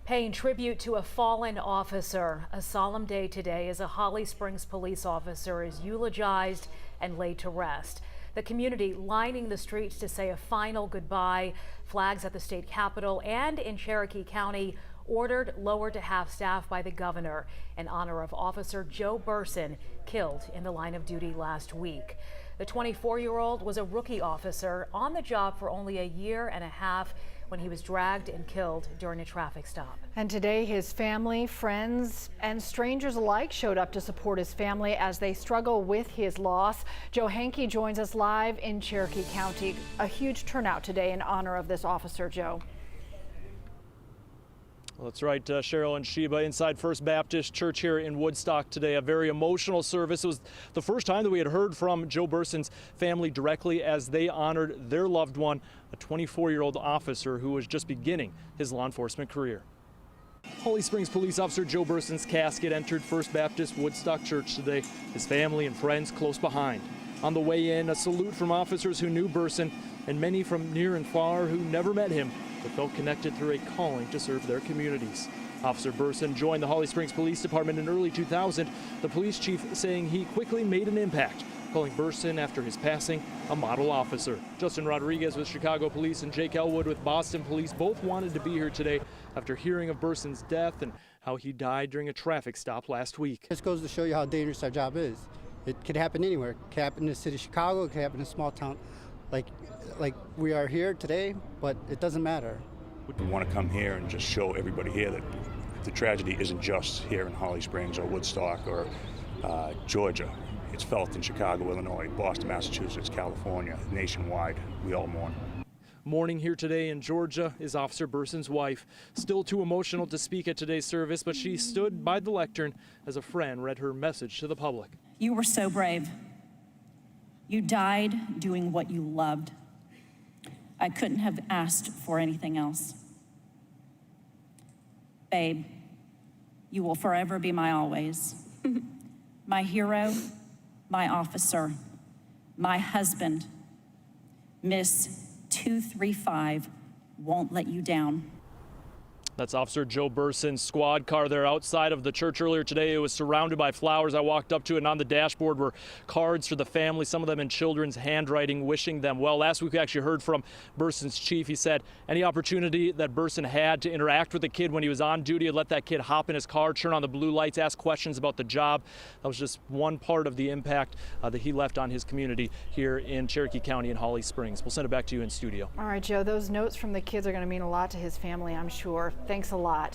Paying tribute to a fallen officer. A solemn day today as a Holly Springs police officer is eulogized and laid to rest. The community lining the streets to say a final goodbye. Flags at the state capitol and in Cherokee County ordered lowered to half staff by the governor in honor of Officer Joe Burson, killed in the line of duty last week. The 24-year-old was a rookie officer on the job for only a year and a half when he was dragged and killed during a traffic stop. And today his family, friends, and strangers alike showed up to support his family as they struggle with his loss. Joe Hankey joins us live in Cherokee County. A huge turnout today in honor of this officer, Joe. Well, that's right, Cheryl and Sheba, inside First Baptist Church here in Woodstock today. A very emotional service. It was the first time that we had heard from Joe Burson's family directly as they honored their loved one, a 24-year-old officer who was just beginning his law enforcement career. Holly Springs police officer Joe Burson's casket entered First Baptist Woodstock Church today, his family and friends close behind. On the way in, a salute from officers who knew Burson and many from near and far who never met him but felt connected through a calling to serve their communities. Officer Burson joined the Holly Springs Police Department in early 2000, the police chief saying he quickly made an impact, calling Burson after his passing a model officer. Justin Rodriguez with Chicago Police and Jake Elwood with Boston Police both wanted to be here today after hearing of Burson's death and how he died during a traffic stop last week. This goes to show you how dangerous our job is. It could happen anywhere. It could happen in the city of Chicago, it could happen in a small town like we are here today, but it doesn't matter. We want to come here and just show everybody here that the tragedy isn't just here in Holly Springs or Woodstock or Georgia. It's felt in Chicago, Illinois, Boston, Massachusetts, California, nationwide. We all mourn. Mourning here today in Georgia is Officer Burson's wife. Still too emotional to speak at today's service, but she stood by the lectern as a friend read her message to the public. You were so brave. You died doing what you loved. I couldn't have asked for anything else. Babe, you will forever be my always. My hero, my officer, my husband. Miss 235 won't let you down. That's Officer Joe Burson's squad car there outside of the church earlier today. It was surrounded by flowers. I walked up to it, and on the dashboard were cards for the family, some of them in children's handwriting, wishing them well. Last week we actually heard from Burson's chief. He said any opportunity that Burson had to interact with the kid when he was on duty, let that kid hop in his car, turn on the blue lights, ask questions about the job. That was just one part of the impact that he left on his community here in Cherokee County and Holly Springs. We'll send it back to you in studio. All right, Joe, those notes from the kids are going to mean a lot to his family, I'm sure. Thanks a lot.